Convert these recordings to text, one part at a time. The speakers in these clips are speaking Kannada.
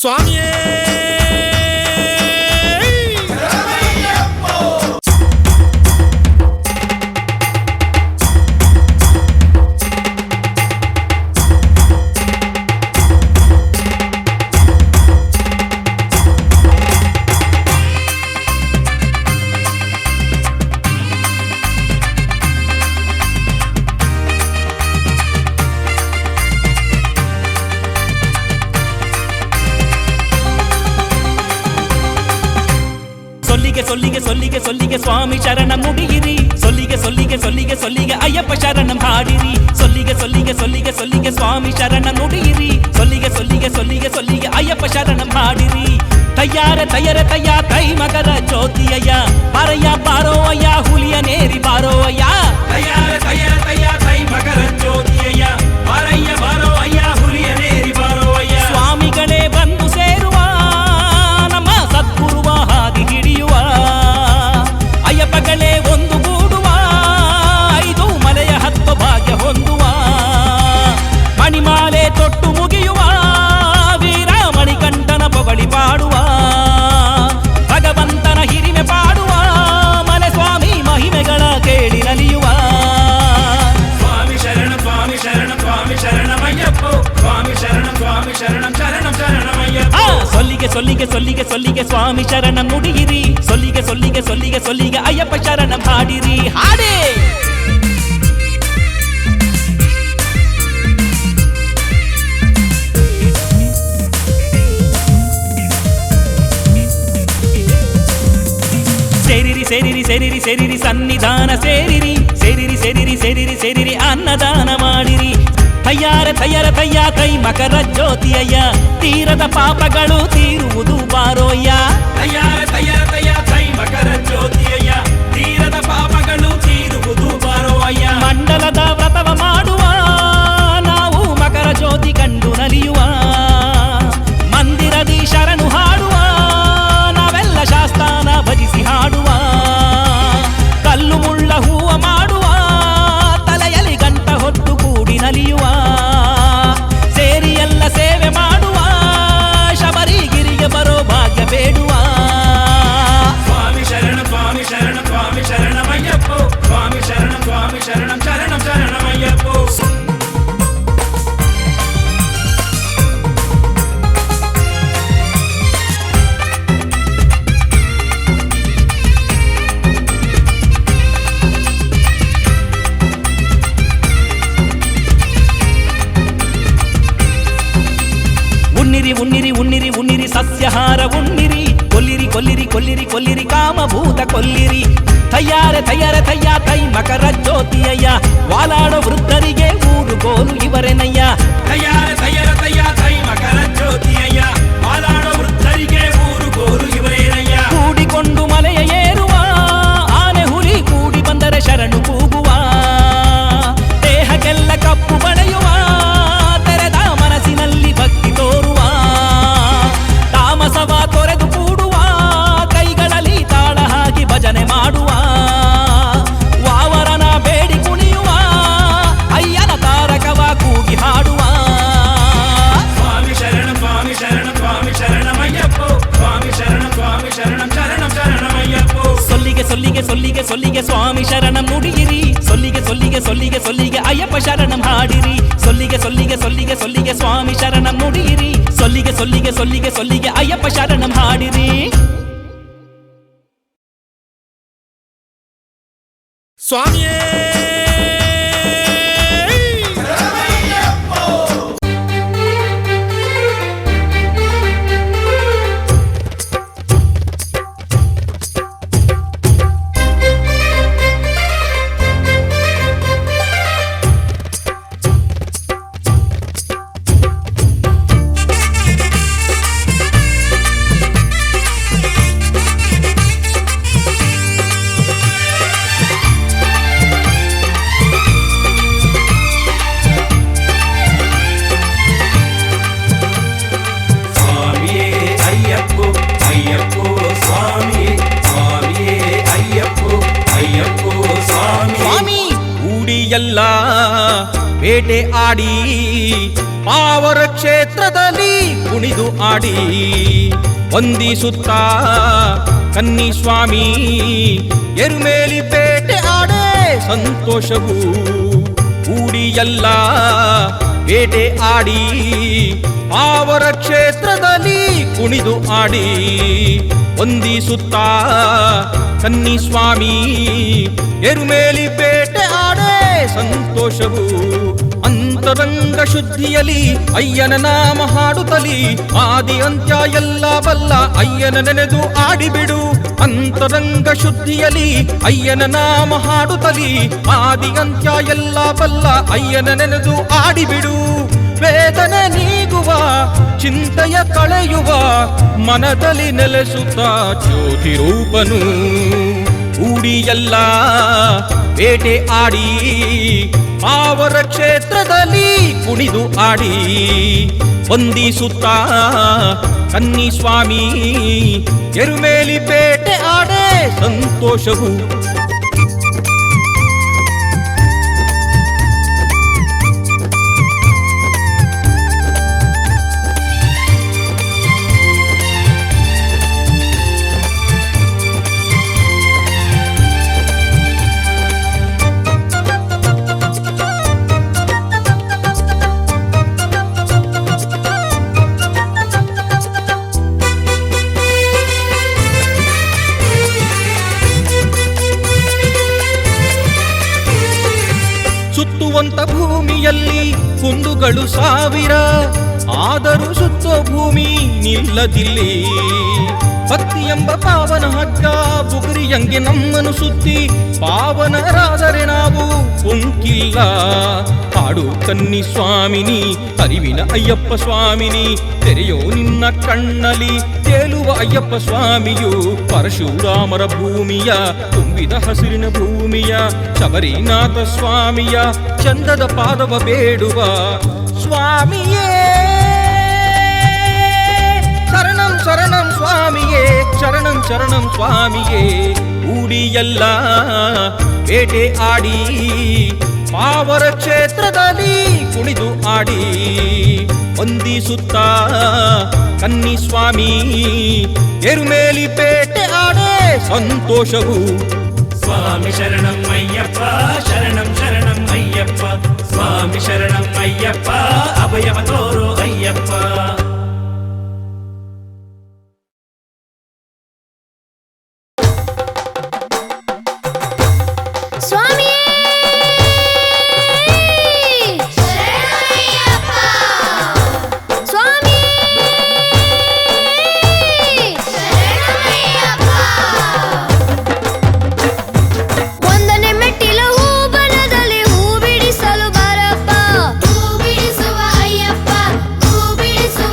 ಸ್ವಾಮಿಯೇ ಸೊಲ್ಲಿಗೆ ಸ್ವಾಮಿ ಶರಣಂ ನುಡಿಯಿರಿ. ಸೊಲ್ಲಿಗೆ ಅಯ್ಯಪ್ಪ ಶರಣಂ ಹಾಡಿರಿ. ಸೊಲ್ಲಿಗೆ ಸ್ವಾಮಿ ಶರಣಂ ನುಡಿಯಿರಿ. ಸೊಲ್ಲಿಗೆ ಅಯ್ಯಪ್ಪ ಶರಣಂ ಹಾಡಿರಿ. ತಯ್ಯ ತೈ ಮಕರ ಜ್ಯೋತಿಯಯ್ಯ ಬಾರಯ್ಯ ಬಾರೋ ಅಯ್ಯ ಹುಲಿಯ ನೇರಿ ಬಾರೋ ಅಯ್ಯ. ತಯ್ಯ ತೈ ಮಕರ ಜ್ಯೋತಿಯಯ್ಯ ಬಾರಯ್ಯ ಬಾರೋ ಅಯ್ಯ ಹುಲಿಯ ನೇರಿ ಬಾರೋ ಅಯ್ಯ. ಸ್ವಾಮಿಗಳೇ ಬಂದು ಸೇರುವ ನಮ್ಮ ಸದ್ಗುರುವ ಹಾದಿ ಹಿಡಿಯುವ ಅಯ್ಯಪ್ಪಗಳೇ ಒಂದು ಗೂಡುವ 5 ಮಲೆಯ ಹತ್ತು ಭಾಗ್ಯ ಹೊಂದುವ ಮಣಿಮಾಲೆ ತೊಟ್ಟು ಮುಗಿಯುವ ವೀರ ಮಣಿಕಂಠನ ಪೊಗಳಿ ಪಾಡುವ ಭಗವಂತನ ಹಿರಿಮೆ ಪಾಡುವ ಮಲೆ ಸ್ವಾಮಿ ಮಹಿಮೆಗಳ ಕೇಳಿ ನಲಿಯುವ. ಸ್ವಾಮಿ ಶರಣ ಸ್ವಾಮಿ ಶರಣ ಸ್ವಾಮಿ ಶರಣಮಯ್ಯಪ್ಪೋ ಸ್ವಾಮಿ ಶರಣಂ ಶರಣಮಯ್ಯಪ್ಪ. ಸೊಲ್ಲಿಗೆ ಸ್ವಾಮಿ ಶರಣಂ ನುಡಿಯಿರಿ. ಸೊಲ್ಲಿಗೆ ಅಯ್ಯಪ್ಪ ಶರಣಂ ಹಾಡಿರಿ. ಹಾಡೇ ಸೇರಿರಿ ಸನ್ನಿಧಾನ ಸೇರಿರಿ ಅನ್ನದಾನ ಮಾಡಿರಿ. ತಯ್ಯ ಕೈ ಮಕರ ಜ್ಯೋತಿಯಯ್ಯ ತೀರದ ಪಾಪಗಳು ತೀರುವುದು ಬಾರೋಯ್ಯ. ತಯ್ಯ ಕೈ ಮಕರ ಜ್ಯೋತಿಯಯ್ಯ ತೀರದ ಪಾಪಗಳು ತೀರುವುದು ಬಾರೋಯ್ಯ. ಮಂಡಲದ ವ್ರತವ ಮಾಡುವ ನಾವು ಮಕರ ಜ್ಯೋತಿ ಕಂಡು ನಲಿಯುವ ಮಂದಿರದಿ ಶರಣು ಹಾಡುವ ನಾವೆಲ್ಲ ಶಾಸ್ತಾನ ಭಜಿಸಿ ಹಾಡುವ ಕಲ್ಲು ಮುಳ್ಳ ಹೂವ ಮಾಡುವ ತಲೆಯಲ್ಲಿ ಗಂಟ ಹೊತ್ತು ಕೂಡಿ ನಲಿಯುವ ಸೇರಿ ಎಲ್ಲ ಸೇವೆ ಮಾಡುವ ಶಬರಿಗಿರಿಗೆ ಬರೋ ಭಾಗ್ಯ ಬೇಡುವ. ಸ್ವಾಮಿ ಶರಣಮಯ್ಯಪ್ಪೋ ಸ್ವಾಮಿ ಶರಣಂ ಶರಣಮಯ್ಯಪ್ಪೋ. ಉಣ್ಣಿರಿ ಸಸ್ಯಹಾರ ಉಣ್ಣಿರಿ. ಕೊಲ್ಲಿರಿ ಕಾಮಭೂತ ಕೊಲ್ಲಿರಿ. ತಯ್ಯ ತೈ ಮಕರ ಜ್ಯೋತಿಯಯ್ಯ ವಾಲಾಡೋ ವೃದ್ಧರಿಗೆ ಊರು ಗೋಲು ಇವರೆನಯ್ಯ. ತಯ್ಯ ತೈ ಮಕರ ಜ್ಯೋತಿಯಯ್ಯ ವಾಲಾಡೋ ವೃದ್ಧರಿಗೆ ಊರು ಗೋಲು ಇವರೇನಯ್ಯ. ಕೂಡಿಕೊಂಡು ಮಲೆಯ ಏರುವ ಆನೆ ಹುಲಿ ಕೂಡಿ ಬಂದರೆ ಶರಣು ಕೂಗುವ ದೇಹಕ್ಕೆಲ್ಲ ಕಪ್ಪು ಬಳೆಯುವ ತೆರೆದ ಮನಸ್ಸಿನಲ್ಲಿ ಭಕ್ತಿ ತೋರುವ ತಾಮಸವ ತೊರೆದು ಕೂಡುವ ಕೈಗಳಲ್ಲಿ ತಾಳ ಹಾಕಿ ಭಜನೆ ಮಾಡುವ ವಾವರನ ಬೇಡಿ ಕುಣಿಯುವ ಅಯ್ಯನ ತಾರಕವ ಕೂಗಿ ಹಾಡುವ. ಸ್ವಾಮಿ ಶರಣಮಯ್ಯಪ್ಪೋ ಸ್ವಾಮಿ ಶರಣಂ ಶರಣಮಯ್ಯಪ್ಪೋ. ಸೊಲ್ಲಿಗೆ ಸ್ವಾಮಿ ಶರಣಂ ನುಡಿಯಿರಿ. ಸೊಲ್ಲಿಗೆ ಅಯ್ಯಪ್ಪ ಶರಣಂ ಹಾಡಿರಿ. ಸೊಲ್ಲಿಗೆ ಸ್ವಾಮಿ ಶರಣಂ ನುಡಿಯಿರಿ. ಸೊಲ್ಲಿಗೆ ಅಯ್ಯಪ್ಪ ಶರಣಂ ಹಾಡಿರಿ. ಸ್ವಾಮಿಯೇ ಬೇಟೆ ಆಡಿ ಪಾವರ ಕ್ಷೇತ್ರದಲ್ಲಿ ಕುಣಿದು ಆಡಿ ವಂದಿಸುತ್ತ ಕನ್ನಿ ಸ್ವಾಮಿ ಎರುಮೇಲಿ ಬೇಟೆ ಆಡೆ ಸಂತೋಷವು ಕೂಡಿಯಲ್ಲ ಬೇಟೆ ಆಡಿ ಪಾವರ ಕ್ಷೇತ್ರದಲ್ಲಿ ಕುಣಿದು ಆಡಿ ವಂದಿಸುತ್ತ ಕನ್ನಿ ಸ್ವಾಮಿ ಎರುಮೇಲಿ ಬೇಟೆ ಆಡೆ ಸಂತೋಷವು ಅಂತರಂಗ ಶುದ್ಧಿಯಲಿ ಅಯ್ಯನ ನಾಮ ಹಾಡುತ್ತಲಿ ಆದಿ ಅಂತ್ಯ ಎಲ್ಲ ಬಲ್ಲ ಅಯ್ಯನ ನೆನೆದು ಆಡಿಬಿಡು ಅಂತರಂಗ ಶುದ್ಧಿಯಲಿ ಅಯ್ಯನ ನಾಮ ಹಾಡುತ್ತಲಿ ಆದಿ ಅಂತ್ಯ ಎಲ್ಲ ಬಲ್ಲ ಅಯ್ಯನ ನೆನೆದು ಆಡಿಬಿಡು ವೇದನೆ ನೀಗುವ ಚಿಂತೆಯ ಕಳೆಯುವ ಮನದಲ್ಲಿ ನೆಲೆಸುತ್ತ ಜ್ಯೋತಿ ರೂಪನು ಕೂಡಿಯಲ್ಲ ಬೇಟೆ ಆಡಿ ಪಾವರ ಕ್ಷೇತ್ರದಲ್ಲಿ ಕುಣಿದು ಆಡಿ ವಂದಿಸುತ್ತ ಕನ್ನಿ ಸ್ವಾಮಿ ಎರುಮೇಲಿ ಬೇಟೆ ಆಡೆ ಸಂತೋಷವು ಸುತ್ತುವಂತ ಭೂಮಿಯಲ್ಲಿ ಕುಂದುಗಳು ಸಾವಿರ ಆದರೂ ಸುತ್ತೋ ಭೂಮಿ ನಿಲ್ಲದಿಲ್ಲಿ ಭಕ್ತಿ ಎಂಬ ಪಾವನ ಹಗ್ಗ ಬುಗುರಿಯಂಗೆ ನಮ್ಮನ್ನು ಸುತ್ತಿ ಪಾವನರಾದರೆ ನಾವು ಕುಂಕಿಲ್ಲ ಹಾಡು ಕನ್ನಿ ಸ್ವಾಮಿನಿ ಅರಿವಿನ ಅಯ್ಯಪ್ಪ ಸ್ವಾಮಿನಿ ತೆರೆಯೋ ನಿನ್ನ ಕಣ್ಣಲ್ಲಿ ತೇಲುವ ಅಯ್ಯಪ್ಪ ಸ್ವಾಮಿಯು ಪರಶುರಾಮರ ಭೂಮಿಯ ತುಂಬಿದ ಹಸಿರಿನ ಭೂಮಿಯ ಶಬರಿನಾಥ ಸ್ವಾಮಿಯ ಚಂದದ ಪಾದವ ಬೇಡುವ ಸ್ವಾಮಿಯೇ ಶರಣಂ ಶರಣಂ ಸ್ವಾಮಿಯೇ ಶರಣಂ ಶರಣಂ ಸ್ವಾಮಿಯೇ ಕೂಡಿಯಲ್ಲ ಬೇಟೆ ಆಡಿ ಪಾವರ ಕ್ಷೇತ್ರದಲ್ಲಿ ಕುಣಿದು ಆಡಿ ವಂದಿಸುತ್ತ ಕನ್ನಿ ಸ್ವಾಮಿ ಎರುಮೇಲಿ ಬೇಟೆ ಆಡೆ ಸಂತೋಷವು ಸ್ವಾಮಿ ಶರಣಂ ಅಯ್ಯಪ್ಪ ಶರಣಂ ಶರಣಂ ಅಯ್ಯಪ್ಪ ಸ್ವಾಮಿ ಶರಣಂ ಅಯ್ಯಪ್ಪ ಅಭಯವ ತೋರೋ ಅಯ್ಯಪ್ಪ ಹೂ ಬಿಡಿಸುವ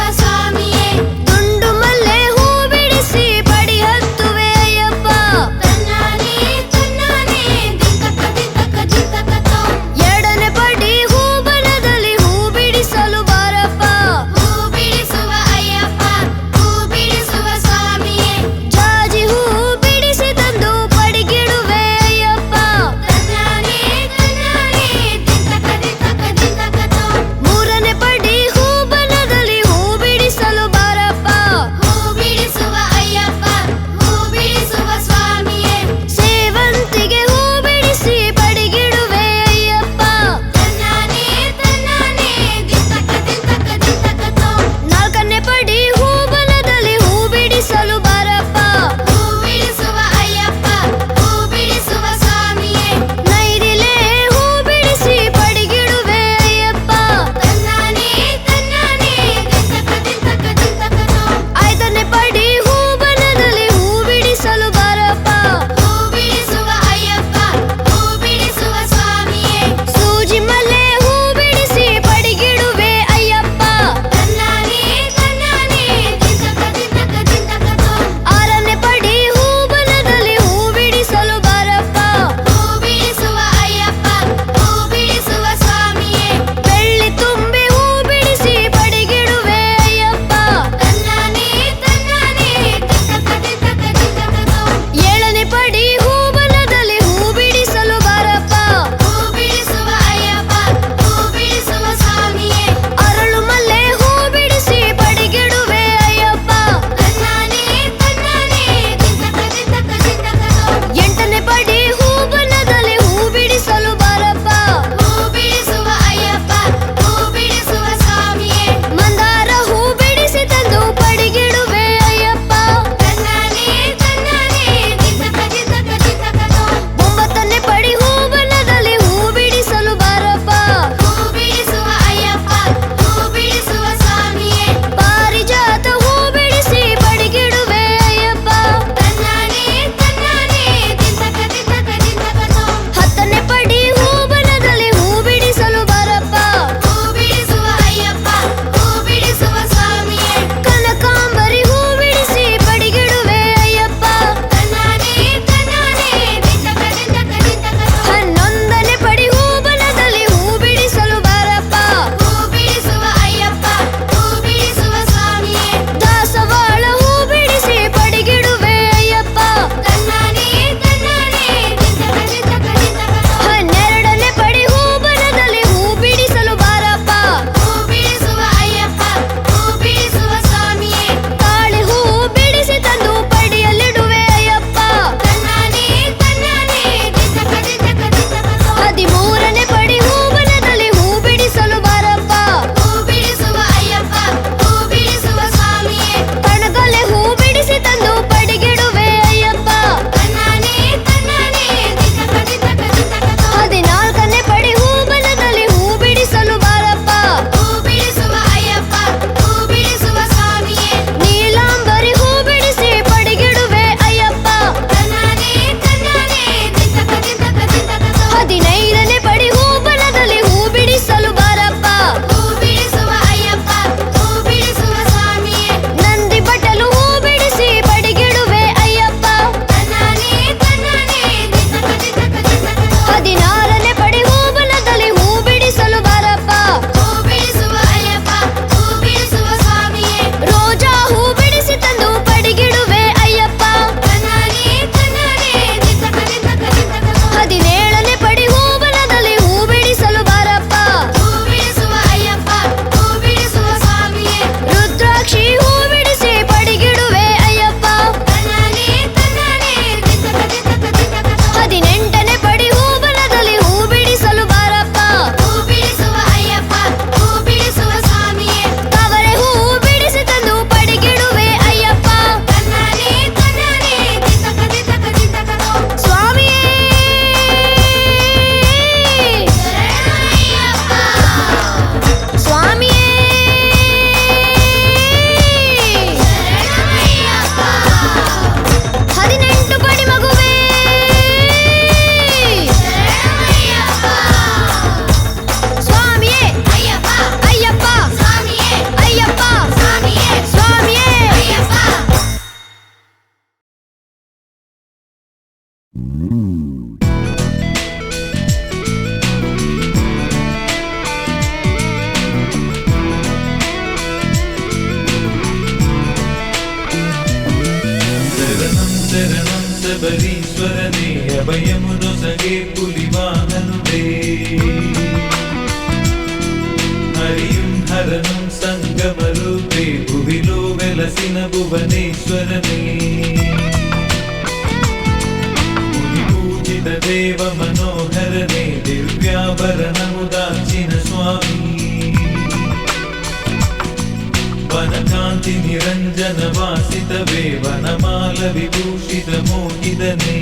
శరణం శబరీశ్వరనే అభయమునొసగే పులివాహనుడే హరియుం హరణం సంగమరూపే భువిలో వెలసిన భువనేశ్వరనే ముని పూజిత దేవ మనోహరనే దివ్యాభరణము దాల్చిన స్వామి వనకాంతి నిరంజన వాసితవే వనమాల విభూషిత మోహితనే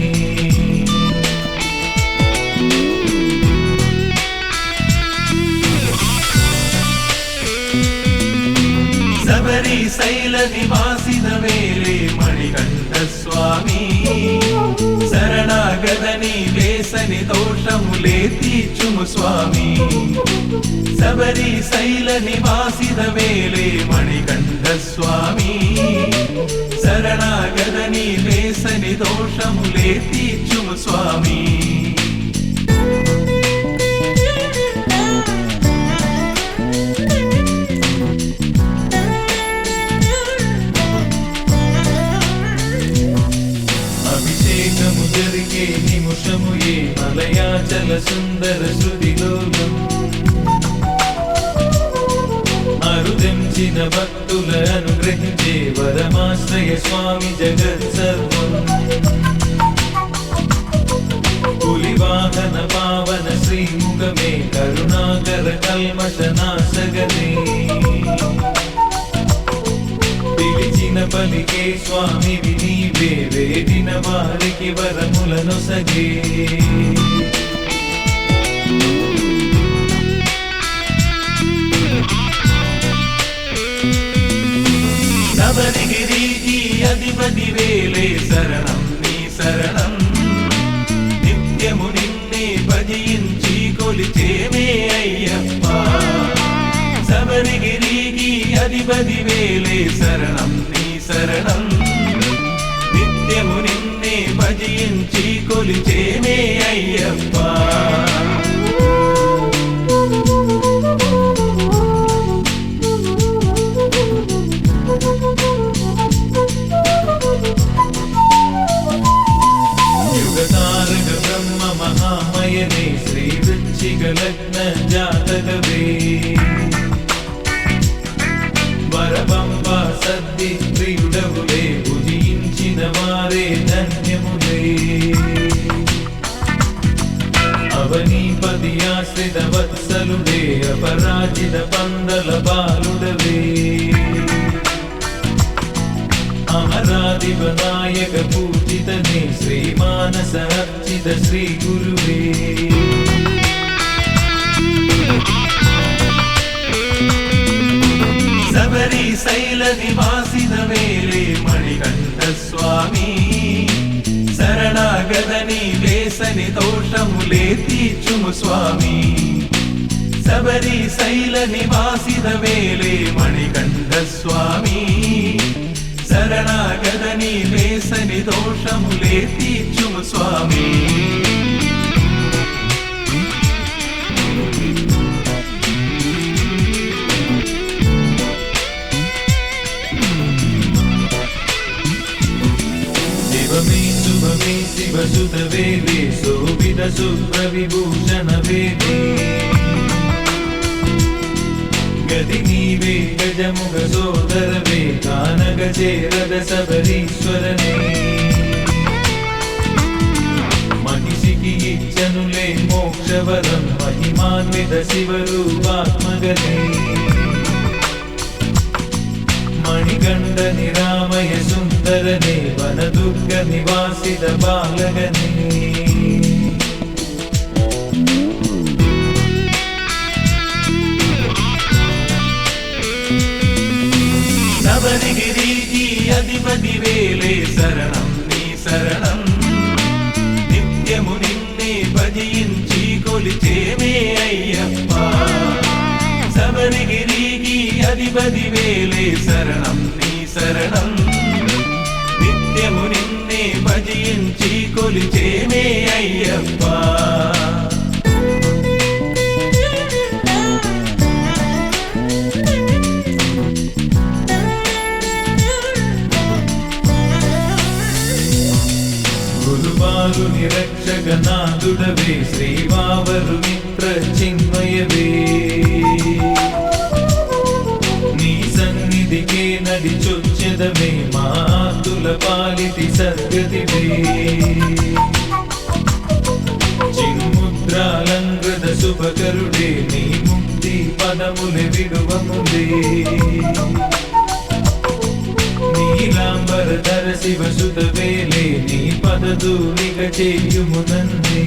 శబరి శైల నివాసిత వేలే మణికంఠ స్వామి శరణాగదని వేసని దోషములే తీర్చుము స్వామి శబరి శైల నివాసిత వేలే మణికంఠ స్వామి శరణాగదని వేసని దోషములే తీర్చుము స్వామి అభిషేకము జరిగే నిముషము ఏ మలయాచల సుందర శృతిలోలం అరుదెంచిన భక్తుల అనుగ్రహించే వరమాశ్రయ స్వామి జగత్ సర్వం పులివాహన పావన శ్రీముఖమే కరుణాకర కల్మషనాశగనే పిలిచిన పలికే స్వామి నీవే వేడిన వారికి వరములనొసగే శబరిగిరికి అధిపతి వేలే శరణం నీ శరణం నిత్యము నిన్నే భజించి కొలిచేమే అయ్యప్ప శబరిగిరికి అధిపతి వేలే శరణం నీ శరణం నిత్యము నిన్నే భజించి కొలిచేమే అయ్యప్ప యుగతారక బ్రహ్మ మహామయనే శ్రీ వృశ్చిక లగ్న జాతకవే వరబంబ సద్ది ప్రియుడవులే భుజించిన వారే ధన్యములే అవనీపతి ఆశ్రిత వత్సలుడే అపరాజిత పందల బాలుడవే అమరాదివ నాయక పూజితనే శ్రీ మానస అర్చిత శ్రీ గురువే శబరి శైల నివాసిత వేలే మణికంఠ స్వామి శరణాగదని వేసని దోషములే తీర్చుము స్వామి శబరి శైల నివాసిత వేలే మణికంఠ స్వామి శరణాగదని వేసని దోషములే తీర్చుము స్వామి శివమే శుభమే శివసుత వేదే శోభిత శుభ్ర విభూషణ వేదే గది నీవే గజముఖ సోదరవే కానగ చేరద శబరీశ్వరనే మహిషికి ఇచ్చనులే మోక్షవరం మహిమాన్విత శివరూపాత్మగనే మణికంఠ నిరామయ సుందరనే వనదుర్గ నివాసిత బాలగనే శబరిగిరికి అధిపతి వేలే శరణం నీ శరణం నిత్యము నిన్నే భజించి కొలిచేమే అయ్యప్ప శబరిగిరికి అధిపతి వేలే శరణం నీ శరణం నిత్యము నిన్నే భజించి కొలిచేమే అయ్యప్ప. గురువారుని రక్షగనాథుడవే శ్రీవావరు మిత్ర చిన్మయవే నీ సన్నిధికే నడిచొచ్చెదమే మాతుల పాలిటి సద్గతివే చిన్ముద్రాలంగద శుభకరుడే నీ ముక్తి పదములే విడువములే నీలాంబరధర శివసుత వేలే నీ పదధూళిక చేయుము నన్నే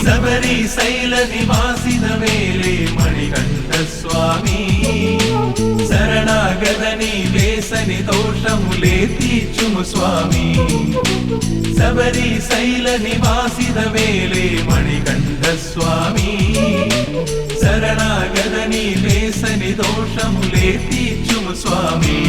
శబరి శైల నివాసిన వేలే మణికంఠ స్వామి శరణాగదని వేసని దోషములే తీర్చుము స్వామి శబరి శైల నివాసిన వేలే మణికంఠ స్వామి శరణాగదని వేసని దోషములే తీర్చుము స్వామి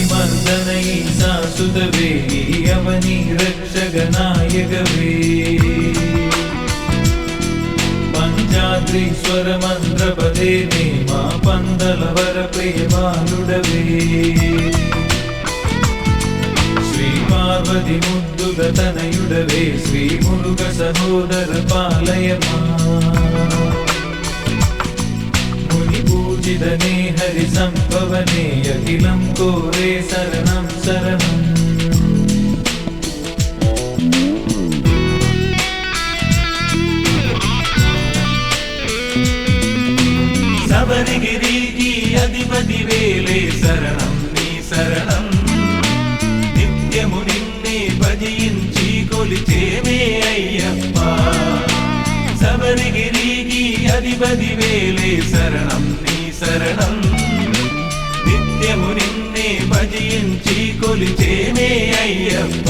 మర్దనై సాసుదవే అవని రక్షగనాయకవే పంచాద్రీశ్వర మంత్రపదే మా పందలవర ప్రియవాలుడవే శ్రీ పార్వతి ముద్దుల తనయుడవే శ్రీ మురుగ సహోదర పాలయమా పూజితనే హరి సంభవనే అఖిలం కోరే శరణం శరణం శబరిగిరికి అధిపతి వేలే శరణం నీ శరణం నిత్యము నిన్నే భజించి కొలిచేమే అయ్యప్ప శబరిగిరికి అధిపతి వేలే శరణం నీ శరణం నిత్యము నిన్నే భజించి కొలిచేమే అయ్యప్ప